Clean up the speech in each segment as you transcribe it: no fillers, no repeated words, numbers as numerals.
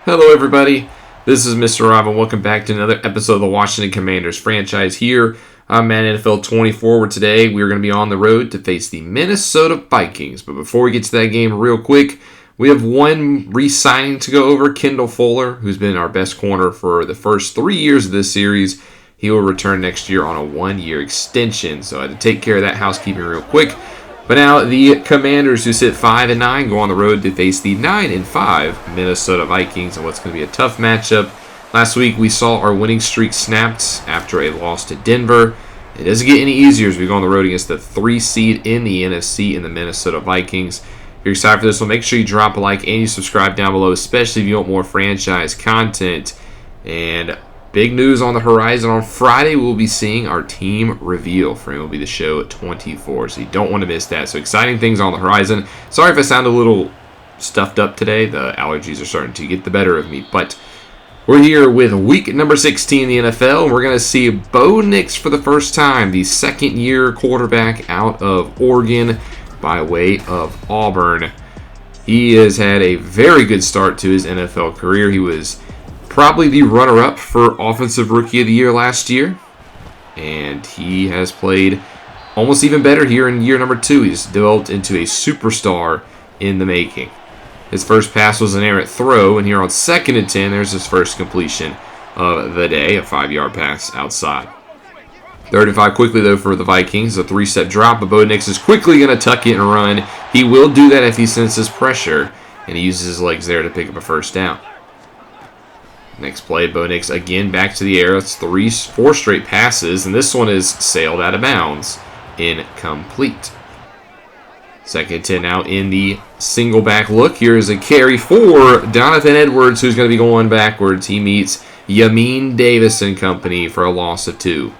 Hello everybody, this is Mr. Rob and welcome back to another episode of the Washington Commanders franchise here on Madden NFL 24, where today we are going to be on the road to face the Minnesota Vikings. But before we get to that game real quick, we have one re-signing to go over, Kendall Fuller, who's been our best corner for the first 3 years of this series. He will return next year on a 1-year extension, so I had to take care of that housekeeping real quick. But now the Commanders, who sit 5-9, go on the road to face the 9-5 Minnesota Vikings in what's going to be a tough matchup. Last week we saw our winning streak snapped after a loss to Denver. It doesn't get any easier as we go on the road against the 3 seed in the NFC in the Minnesota Vikings. If you're excited for this one, make sure you drop a like and you subscribe down below, especially if you want more franchise content. And big news on the horizon. On Friday, we'll be seeing our team reveal. Frame will be the show at 24, so you don't want to miss that. So exciting things on the horizon. Sorry if I sound a little stuffed up today. The allergies are starting to get the better of me. But we're here with week number 16 in the NFL. We're going to see Bo Nix for the first time, the second-year quarterback out of Oregon by way of Auburn. He has had a very good start to his NFL career. He was probably the runner-up for Offensive Rookie of the Year last year. And he has played almost even better here in year number 2. He's developed into a superstar in the making. His first pass was an errant throw, and here on 2nd and 10, there's his first completion of the day, a 5-yard pass outside. 3rd and 5 quickly, though, for the Vikings. A 3-step drop, but Bo Nix is quickly going to tuck it and run. He will do that if he senses pressure, and he uses his legs there to pick up a first down. Next play, Bo Nix again back to the air. That's 4 straight passes, and this one is sailed out of bounds. Incomplete. 2nd and 10 now in the single back look. Here is a carry for Donovan Edwards, who's going to be going backwards. He meets Yamin Davis and company for a loss of 2.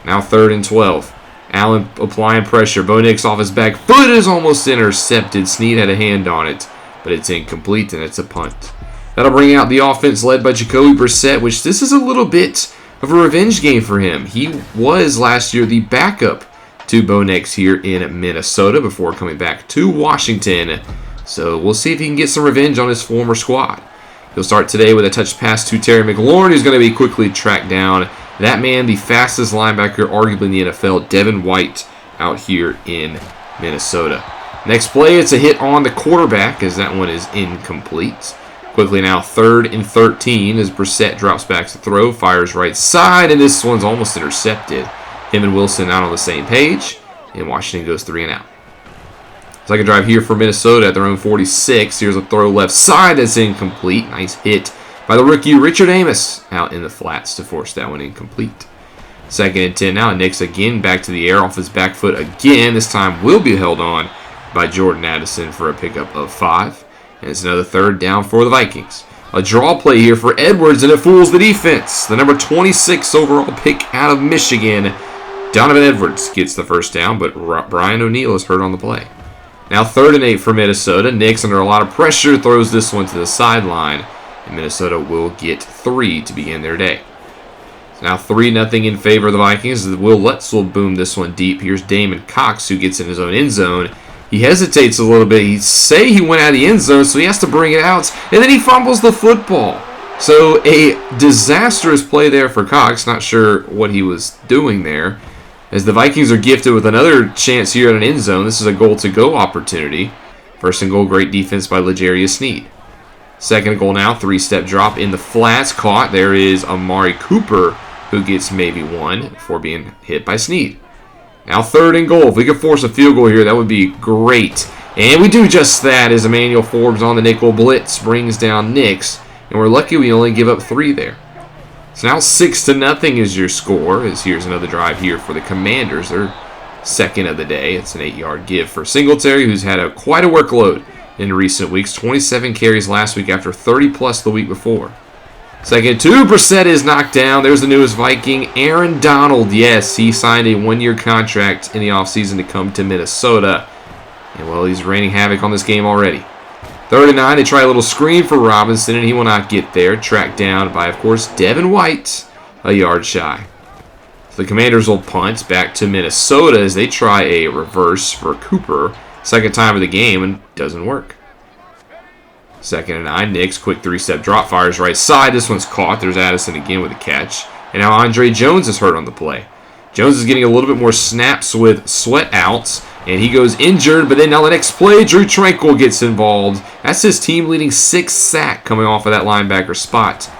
Now 3rd and 12. Allen applying pressure. Bo Nix off his back foot is almost intercepted. Snead had a hand on it, but it's incomplete, and it's a punt. That'll bring out the offense led by Jacoby Brissett, which this is a little bit of a revenge game for him. He was last year the backup to Bo Nix here in Minnesota before coming back to Washington. So we'll see if he can get some revenge on his former squad. He'll start today with a touch pass to Terry McLaurin, who's going to be quickly tracked down. That man, the fastest linebacker arguably in the NFL, Devin White, out here in Minnesota. Next play, it's a hit on the quarterback as that one is incomplete. Quickly now, 3rd and 13 as Brissett drops back to throw, fires right side, and this one's almost intercepted. Him and Wilson out on the same page, and Washington goes 3 and out. Second drive here for Minnesota at their own 46. Here's a throw left side that's incomplete. Nice hit by the rookie Richard Amos out in the flats to force that one incomplete. 2nd and 10 now, Nix again back to the air off his back foot again. This time will be held on by Jordan Addison for a pickup of 5. And it's another 3rd down for the Vikings. A draw play here for Edwards, and it fools the defense. The number 26 overall pick out of Michigan, Donovan Edwards, gets the first down, but Brian O'Neill is hurt on the play. Now 3rd and 8 for Minnesota. Nix, under a lot of pressure, throws this one to the sideline, and Minnesota will get 3 to begin their day. So now 3-0 in favor of the Vikings. Will Lutz will boom this one deep. Here's Damon Cox, who gets in his own end zone. He hesitates a little bit. He say he went out of the end zone, so he has to bring it out, and then he fumbles the football. So a disastrous play there for Cox. Not sure what he was doing there. As the Vikings are gifted with another chance here at an end zone, this is a goal-to-go opportunity. 1st and goal, great defense by L'Jarius Sneed. 2nd and goal now, 3-step drop in the flats. Caught. There is Amari Cooper, who gets maybe 1 before being hit by Sneed. Now 3rd and goal. If we could force a field goal here, that would be great. And we do just that as Emmanuel Forbes on the nickel blitz brings down Nix. And we're lucky we only give up 3 there. So now 6-0 is your score. As here's another drive here for the Commanders. Their 2nd of the day. It's an 8-yard give for Singletary, who's had quite a workload in recent weeks. 27 carries last week after 30-plus the week before. 2nd and 2, Brissett is knocked down. There's the newest Viking, Aaron Donald. Yes, he signed a 1-year contract in the offseason to come to Minnesota. And, well, he's raining havoc on this game already. 3rd and 9, they try a little screen for Robinson, and he will not get there. Tracked down by, of course, Devin White, a yard shy. So the Commanders will punt back to Minnesota as they try a reverse for Cooper. 2nd time of the game, and doesn't work. 2nd and 9. Nix, quick 3-step drop, fires right side. This one's caught. There's Addison again with a catch. And now Andre Jones is hurt on the play. Jones is getting a little bit more snaps with sweat outs, and he goes injured. But then now the next play, Drue Tranquill gets involved. That's his team-leading 6th sack coming off of that linebacker spot.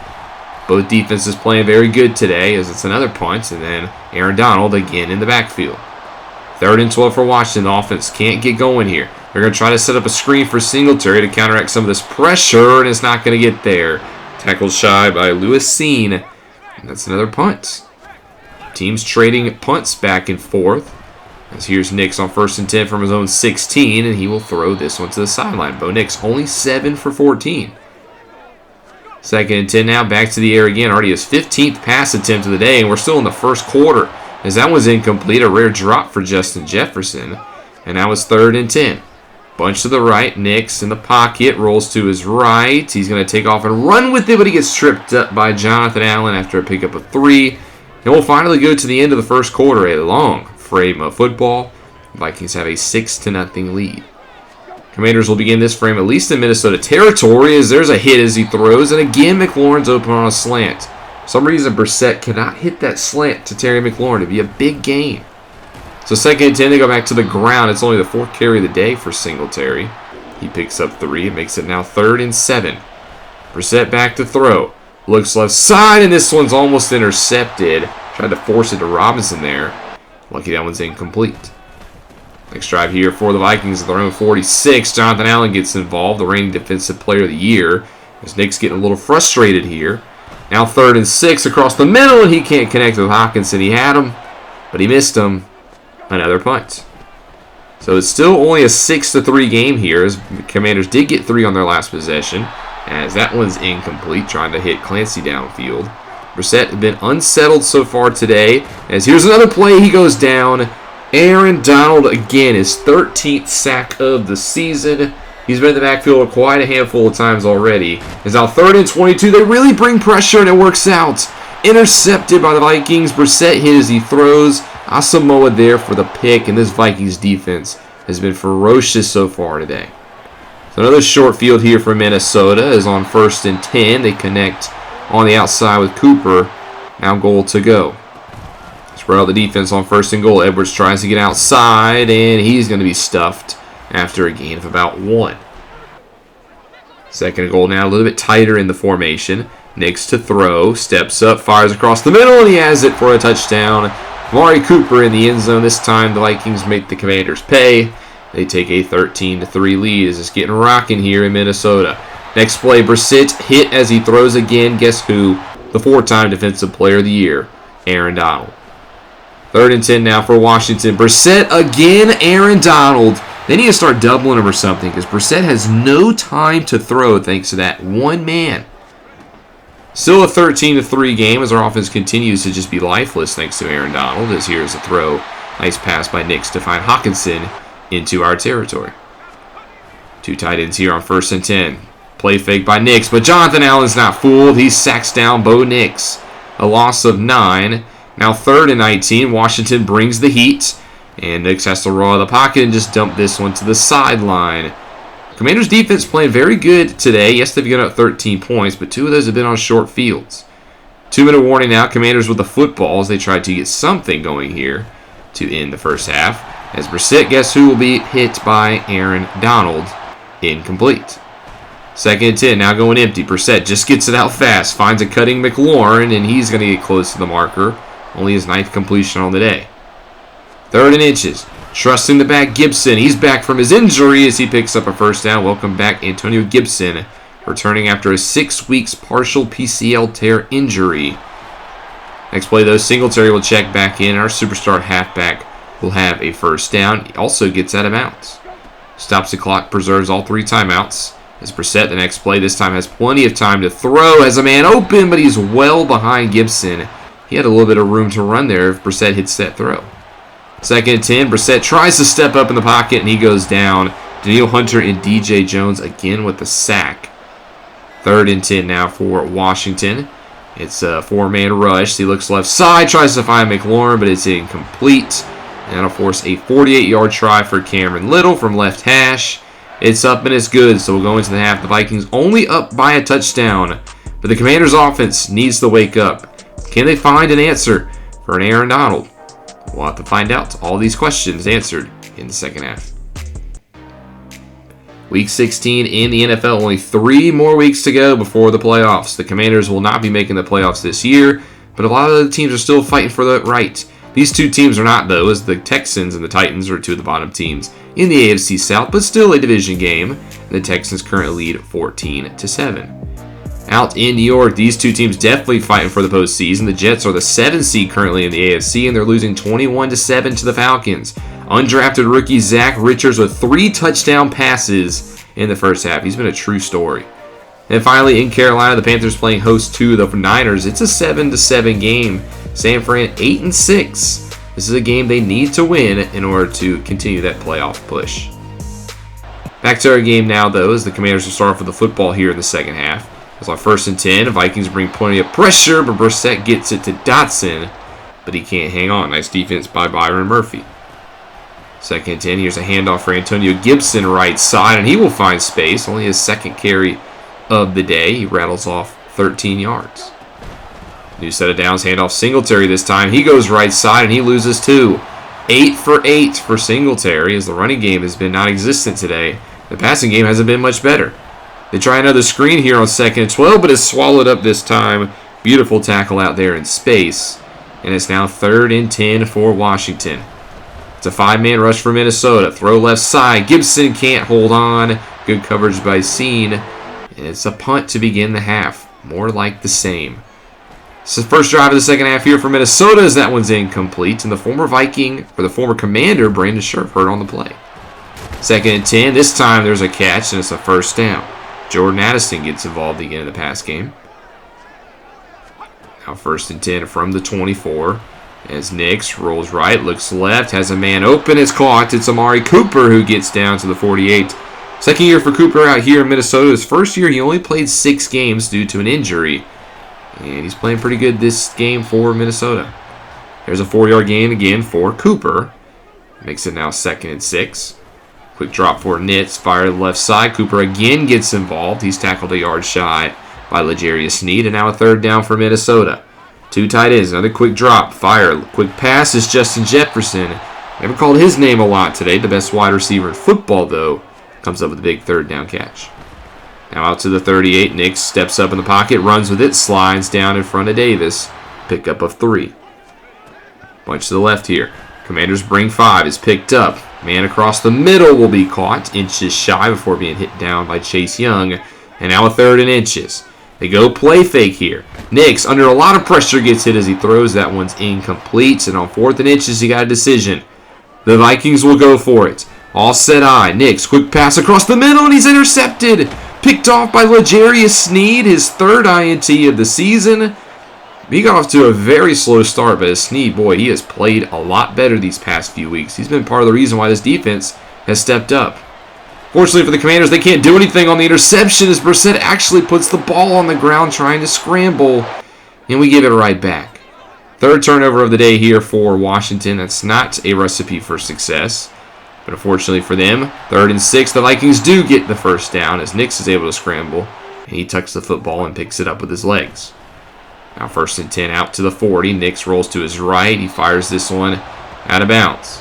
Both defenses playing very good today as it's another punt, and then Aaron Donald again in the backfield. 3rd and 12 for Washington. The offense can't get going here. They're going to try to set up a screen for Singletary to counteract some of this pressure, and it's not going to get there. Tackled shy by Lewis Seen, and that's another punt. Teams trading punts back and forth. As here's Nix on 1st and 10 from his own 16, and he will throw this one to the sideline. Bo Nix only 7 for 14. 2nd and 10 now, back to the air again. Already his 15th pass attempt of the day, and we're still in the first quarter. As that was incomplete, a rare drop for Justin Jefferson. And now it's 3rd and 10. Bunch to the right, Nix in the pocket, rolls to his right. He's going to take off and run with it, but he gets tripped up by Jonathan Allen after a pickup of 3. And we'll finally go to the end of the first quarter, a long frame of football. Vikings have a 6-0 lead. Commanders will begin this frame at least in Minnesota territory as there's a hit as he throws, and again McLaurin's open on a slant. For some reason Brissett cannot hit that slant to Terry McLaurin. It'd be a big gain. So 2nd and 10, they go back to the ground. It's only the 4th carry of the day for Singletary. He picks up 3 and makes it now 3rd and 7. Brissett back to throw. Looks left side, and this one's almost intercepted. Tried to force it to Robinson there. Lucky that one's incomplete. Next drive here for the Vikings at their own 46. Jonathan Allen gets involved, the reigning Defensive Player of the Year. As Nick's getting a little frustrated here. Now 3rd and 6 across the middle, and he can't connect with Hockenson. He had him, but he missed him. Another punt. So it's still only a 6-3 game here, as the Commanders did get 3 on their last possession, as that one's incomplete, trying to hit Clancy downfield. Brissett has been unsettled so far today, as here's another play. He goes down. Aaron Donald, again, his 13th sack of the season. He's been in the backfield quite a handful of times already. It's now 3rd and 22. They really bring pressure, and it works out. Intercepted by the Vikings. Brissett hit as he throws. Asamoah there for the pick, and this Vikings defense has been ferocious so far today. So another short field here for Minnesota is on 1st and 10. They connect on the outside with Cooper. Now goal to go. Spread out the defense on 1st and goal. Edwards tries to get outside, and he's going to be stuffed after a gain of about 1. 2nd and goal now, a little bit tighter in the formation. Nix to throw, steps up, fires across the middle, and he has it for a touchdown. Amari Cooper in the end zone. This time the Vikings make the Commanders pay. They take a 13-3 lead as it's getting rocking here in Minnesota. Next play, Brissett hit as he throws again. Guess who? The 4-time Defensive Player of the Year, Aaron Donald. 3rd and 10 now for Washington. Brissett again, Aaron Donald. They need to start doubling him or something because Brissett has no time to throw thanks to that one man. Still a 13-3 game as our offense continues to just be lifeless thanks to Aaron Donald. As here's a throw. Nice pass by Nix to find Hockenson into our territory. 2 tight ends here on 1st and 10. Play fake by Nix, but Jonathan Allen's not fooled. He sacks down Bo Nix. A loss of 9. Now 3rd and 19. Washington brings the heat. And Nix has to roll out of the pocket and just dump this one to the sideline. Commanders defense playing very good today. Yes, they've given up 13 points, but 2 of those have been on short fields. 2-minute warning now. Commanders with the football as they try to get something going here to end the first half. As Brissett, guess who will be hit by Aaron Donald? Incomplete. 2nd and 10, now going empty. Brissett just gets it out fast, finds a cutting McLaurin, and he's going to get close to the marker. Only his 9th completion on the day. 3rd and inches. Trusting the back, Gibson. He's back from his injury as he picks up a first down. Welcome back, Antonio Gibson, returning after a 6 weeks partial PCL tear injury. Next play, though, Singletary will check back in. Our superstar halfback will have a first down. He also gets out of bounds. Stops the clock, preserves all 3 timeouts. As Brissett, the next play, this time has plenty of time to throw. Has a man open, but he's well behind Gibson. He had a little bit of room to run there if Brissett hits that throw. 2nd and 10, Brissett tries to step up in the pocket, and he goes down. Daniil Hunter and DJ Jones again with the sack. 3rd and 10 now for Washington. It's a 4-man rush. He looks left side, tries to find McLaurin, but it's incomplete. And that'll force a 48-yard try for Cameron Little from left hash. It's up and it's good, so we'll go into the half. The Vikings only up by a touchdown, but the Commanders' offense needs to wake up. Can they find an answer for an Aaron Donald? We'll have to find out. All these questions answered in the second half. Week 16 in the NFL, only 3 more weeks to go before the playoffs. The Commanders will not be making the playoffs this year, but a lot of the teams are still fighting for the right. These 2 teams are not, though, as the Texans and the Titans are 2 of the bottom teams in the AFC South, but still a division game. And the Texans currently lead 14-7. Out in New York, these 2 teams definitely fighting for the postseason. The Jets are the 7th seed currently in the AFC, and they're losing 21-7 to the Falcons. Undrafted rookie Zach Richards with 3 touchdown passes in the first half. He's been a true story. And finally, in Carolina, the Panthers playing host to the Niners. It's a 7-7 game. San Fran 8-6. This is a game they need to win in order to continue that playoff push. Back to our game now, though, as the Commanders will start off with the football here in the second half. It's on 1st and 10. The Vikings bring plenty of pressure, but Brissett gets it to Dotson, but he can't hang on. Nice defense by Byron Murphy. 2nd and 10. Here's a handoff for Antonio Gibson right side, and he will find space. Only his 2nd carry of the day. He rattles off 13 yards. New set of downs, handoff Singletary this time. He goes right side, and he loses 2. 8 for 8 for Singletary, as the running game has been non-existent today. The passing game hasn't been much better. They try another screen here on 2nd and 12, but it's swallowed up this time. Beautiful tackle out there in space. And it's now 3rd and 10 for Washington. It's a 5-man rush for Minnesota. Throw left side. Gibson can't hold on. Good coverage by Scene. And it's a punt to begin the half. More like the same. It's the first drive of the second half here for Minnesota, as that one's incomplete. And the former Viking, or the former Commander, Brandon Scherf, hurt on the play. 2nd and 10. This time there's a catch, and it's a first down. Jordan Addison gets involved again in the pass game. Now 1st and 10 from the 24. As Nix rolls right, looks left, has a man open, it's caught. It's Amari Cooper who gets down to the 48. Second year for Cooper out here in Minnesota. His first year, he only played 6 games due to an injury. And he's playing pretty good this game for Minnesota. There's a 4-yard gain again for Cooper. Makes it now 2nd and 6. Quick drop for Nitz, fire to the left side. Cooper again gets involved. He's tackled a yard shy by L'Jarius Sneed, and now a 3rd down for Minnesota. 2 tight ends, another quick drop, fire, quick pass is Justin Jefferson. Never called his name a lot today. The best wide receiver in football, though, comes up with a big 3rd down catch. Now out to the 38. Nix steps up in the pocket, runs with it, slides down in front of Davis. Pickup of 3. Bunch to the left here. Commanders bring 5. Is picked up. Man across the middle will be caught. Inches shy before being hit down by Chase Young. And now a 3rd and inches. They go play fake here. Nix, under a lot of pressure, gets hit as he throws. That one's incomplete. And on 4th and inches, he got a decision. The Vikings will go for it. All set eye. Nix, quick pass across the middle, and he's intercepted. Picked off by L'Jarius Sneed, his 3rd INT of the season. He got off to a very slow start, but Sneed, boy, he has played a lot better these past few weeks. He's been part of the reason why this defense has stepped up. Fortunately for the Commanders, they can't do anything on the interception as Brissett actually puts the ball on the ground trying to scramble, and we give it right back. 3rd turnover of the day here for Washington. That's not a recipe for success, but unfortunately for them, 3rd and 6, the Vikings do get the first down as Nix is able to scramble, and he tucks the football and picks it up with his legs. Now 1st and 10 out to the 40. Nix rolls to his right. He fires this one out of bounds.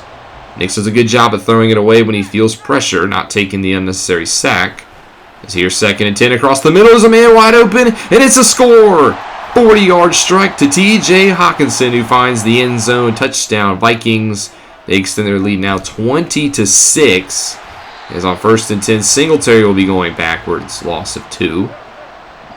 Nix does a good job of throwing it away when he feels pressure, not taking the unnecessary sack. As here's 2nd and 10 across the middle. Is a man wide open, and it's a score. 40-yard strike to T.J. Hawkinson, who finds the end zone touchdown. Vikings, they extend their lead now 20-6. As on 1st and 10, Singletary will be going backwards. Loss of 2.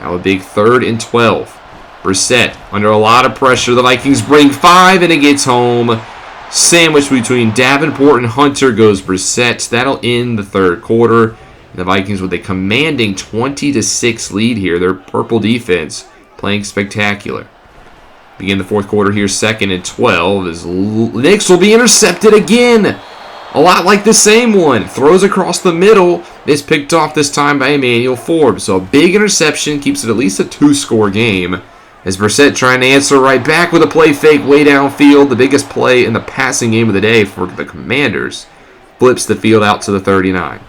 Now a big 3rd and 12. Brissett under a lot of pressure. The Vikings bring 5, and it gets home. Sandwich between Davenport and Hunter goes Brissett. That'll end the 3rd quarter. The Vikings with a commanding 20-6 lead here. Their purple defense playing spectacular. Begin the 4th quarter here, 2nd and 12. As Nix will be intercepted again. A lot like the same one. Throws across the middle. It's picked off this time by Emmanuel Forbes. So a big interception keeps it at least a 2-score game. As Brissett trying to answer right back with a play fake way downfield. The biggest play in the passing game of the day for the Commanders. Flips the field out to the 39.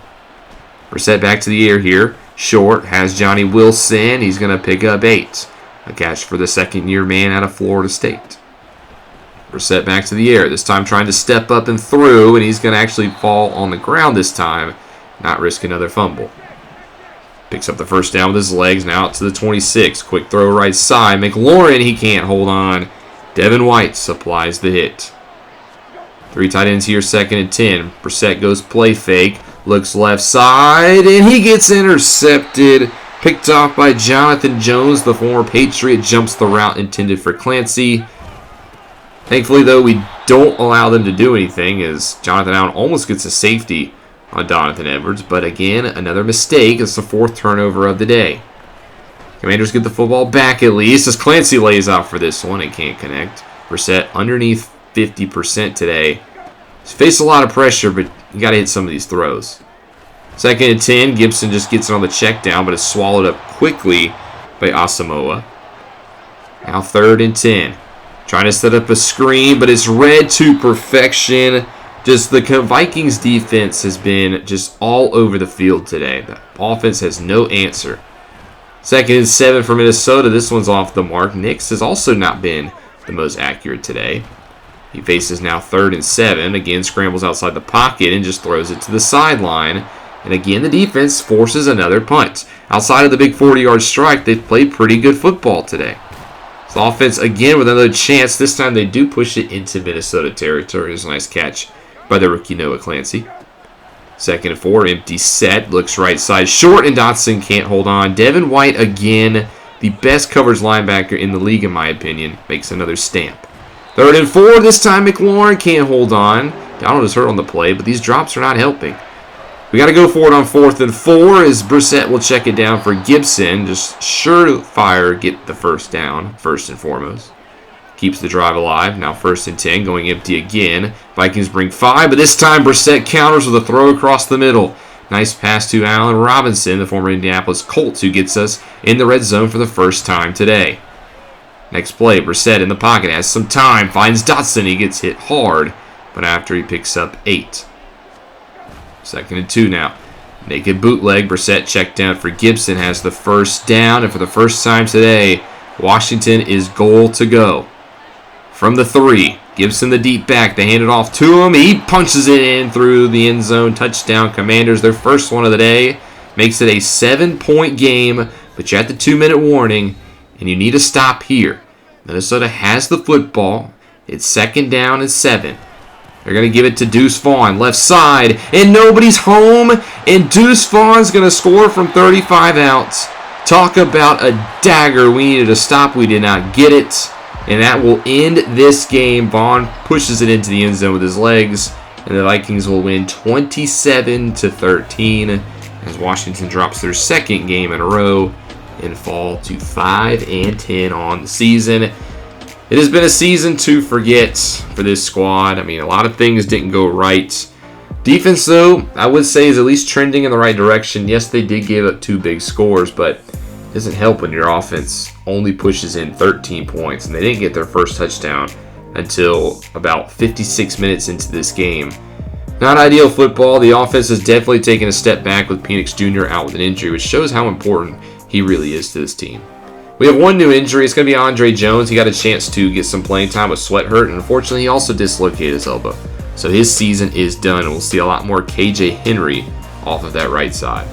Brissett back to the air here. Short has Johnny Wilson. He's going to pick up 8. A catch for the second-year man out of Florida State. Brissett back to the air. This time trying to step up and through, and he's going to actually fall on the ground this time. Not risk another fumble. Picks up the first down with his legs. Now out to the 26. Quick throw right side. McLaurin, he can't hold on. Devin White supplies the hit. 3 tight ends here, 2nd and 10. Brissett goes play fake. Looks left side, and he gets intercepted. Picked off by Jonathan Jones. The former Patriot jumps the route intended for Clancy. Thankfully, though, we don't allow them to do anything as Jonathan Allen almost gets a safety on Donovan Edwards. But again, another mistake. It's the 4th turnover of the day. Commanders get the football back at least as Clancy lays out for this one and can't connect. Brissett underneath 50% today. He's faced a lot of pressure, but you got to hit some of these throws. 2nd and 10. Gibson just gets it on the check down, but it's swallowed up quickly by Asamoah. Now 3rd and 10. Trying to set up a screen, but it's read to perfection. Just the Vikings defense has been just all over the field today. The offense has no answer. 2nd and 7 for Minnesota. This one's off the mark. Nix has also not been the most accurate today. He faces now 3rd and 7. Again, scrambles outside the pocket and just throws it to the sideline. And again, the defense forces another punt. Outside of the big 40-yard strike, they've played pretty good football today. So offense, again, with another chance. This time they do push it into Minnesota territory. It's a nice catch by the rookie Noah Clancy. 2nd and 4, empty set. Looks right side short, and Dotson can't hold on. Devin White, again, the best coverage linebacker in the league, in my opinion, makes another stamp. 3rd and 4, this time McLaurin can't hold on. Donald is hurt on the play, but these drops are not helping. We got to go for it on 4th and 4 as Brissett will check it down for Gibson. Just surefire get the first down, first and foremost. Keeps the drive alive. Now 1st and 10, going empty again. Vikings bring 5, but this time Brissett counters with a throw across the middle. Nice pass to Allen Robinson, the former Indianapolis Colts, who gets us in the red zone for the first time today. Next play, Brissett in the pocket, has some time, finds Dotson. He gets hit hard, but after he picks up 8. 2nd and 2 now. Naked bootleg. Brissett checked down for Gibson, has the first down, and for the first time today, Washington is goal to go. From the 3, Gibson the deep back. They hand it off to him. He punches it in through the end zone. Touchdown, Commanders. Their first one of the day. Makes it a 7-point game, but you're at the 2-minute warning, and you need to stop here. Minnesota has the football. It's 2nd down and 7. They're going to give it to Deuce Vaughn, left side, and nobody's home, and Deuce Vaughn's going to score from 35 out. Talk about a dagger. We needed a stop. We did not get it. And that will end this game. Vaughn pushes it into the end zone with his legs. And the Vikings will win 27-13 as Washington drops their 2nd game in a row and fall to 5-10 on the season. It has been a season to forget for this squad. I mean, a lot of things didn't go right. Defense, though, I would say is at least trending in the right direction. Yes, they did give up 2 big scores, but it doesn't help when your offense only pushes in 13 points, and they didn't get their first touchdown until about 56 minutes into this game. Not ideal football. The offense has definitely taken a step back with Penix Jr. out with an injury, which shows how important he really is to this team. We have one new injury. It's going to be Andre Jones. He got a chance to get some playing time with sweat hurt, and unfortunately, he also dislocated his elbow. So his season is done, and we'll see a lot more KJ Henry off of that right side.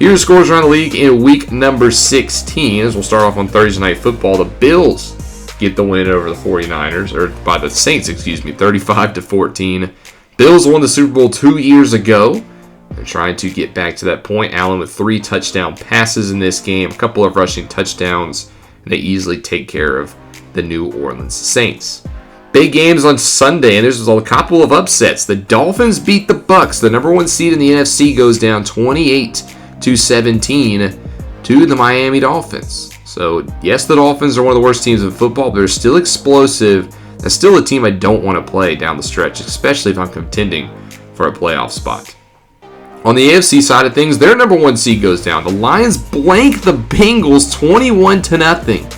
Here's scores around the league in week number 16. As we'll start off on Thursday Night Football, the Bills get the win over the 49ers, or by the Saints, 35-14. Bills won the Super Bowl 2 years ago. They're trying to get back to that point. Allen with 3 touchdown passes in this game, a couple of rushing touchdowns, and they easily take care of the New Orleans Saints. Big games on Sunday, and there's a couple of upsets. The Dolphins beat the Bucs. The number 1 seed in the NFC goes down 28-17 to the Miami Dolphins. So, yes, the Dolphins are one of the worst teams in football, but they're still explosive. That's still a team I don't want to play down the stretch, especially if I'm contending for a playoff spot. On the AFC side of things, their number 1 seed goes down. The Lions blank the Bengals 21-0.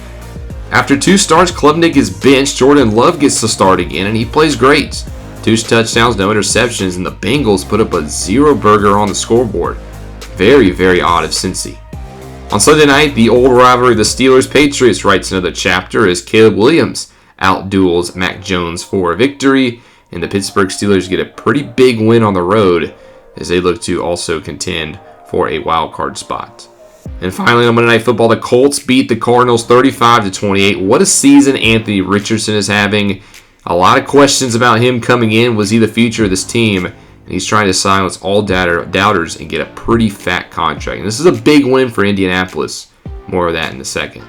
After 2 starts, Klubnik is benched. Jordan Love gets to start again, and he plays great. 2 touchdowns, no interceptions, and the Bengals put up a 0-burger on the scoreboard. Very, very odd of Cincy. On Sunday night, the old rivalry of the Steelers-Patriots writes another chapter as Caleb Williams outduels Mac Jones for a victory, and the Pittsburgh Steelers get a pretty big win on the road as they look to also contend for a wild card spot. And finally, on Monday Night Football, the Colts beat the Cardinals 35-28. What a season Anthony Richardson is having. A lot of questions about him coming in. Was he the future of this team? And he's trying to silence all doubters and get a pretty fat contract. And this is a big win for Indianapolis. More of that in a second.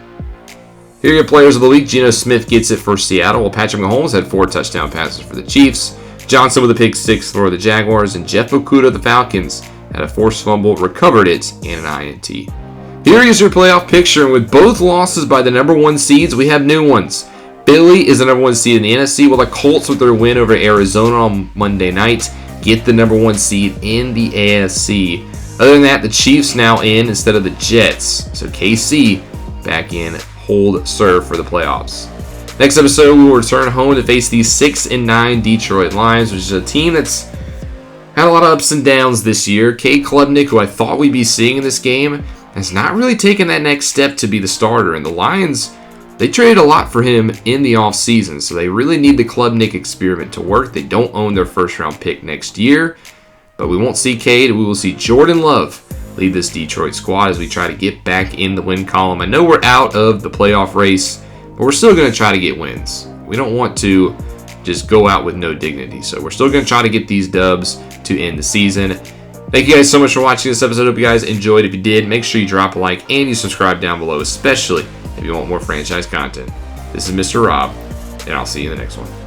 Here are your players of the week. Geno Smith gets it for Seattle, while Patrick Mahomes had 4 touchdown passes for the Chiefs. Johnson with a pick 6 for the Jaguars, and Jeff Okudah of the Falcons had a forced fumble, recovered it, and an INT. Here is your playoff picture, and with both losses by the number 1 seeds, we have new ones. Philly is the number 1 seed in the NFC, while the Colts, with their win over Arizona on Monday night, get the number 1 seed in the AFC. Other than that, the Chiefs now in instead of the Jets. So KC back in, hold serve for the playoffs. Next episode, we will return home to face the 6-9 Detroit Lions, which is a team that's had a lot of ups and downs this year. Cade Klubnik, who I thought we'd be seeing in this game, has not really taken that next step to be the starter. And the Lions, they traded a lot for him in the offseason, so they really need the Klubnik experiment to work. They don't own their first-round pick next year, but we won't see Cade. We will see Jordan Love lead this Detroit squad as we try to get back in the win column. I know we're out of the playoff race, but we're still going to try to get wins. We don't want to just go out with no dignity, so we're still going to try to get these dubs to end the season. Thank you guys so much for watching this episode. Hope you guys enjoyed. If you did, make sure you drop a like and you subscribe down below, especially if you want more franchise content. This is Mr. Rob, and I'll see you in the next one.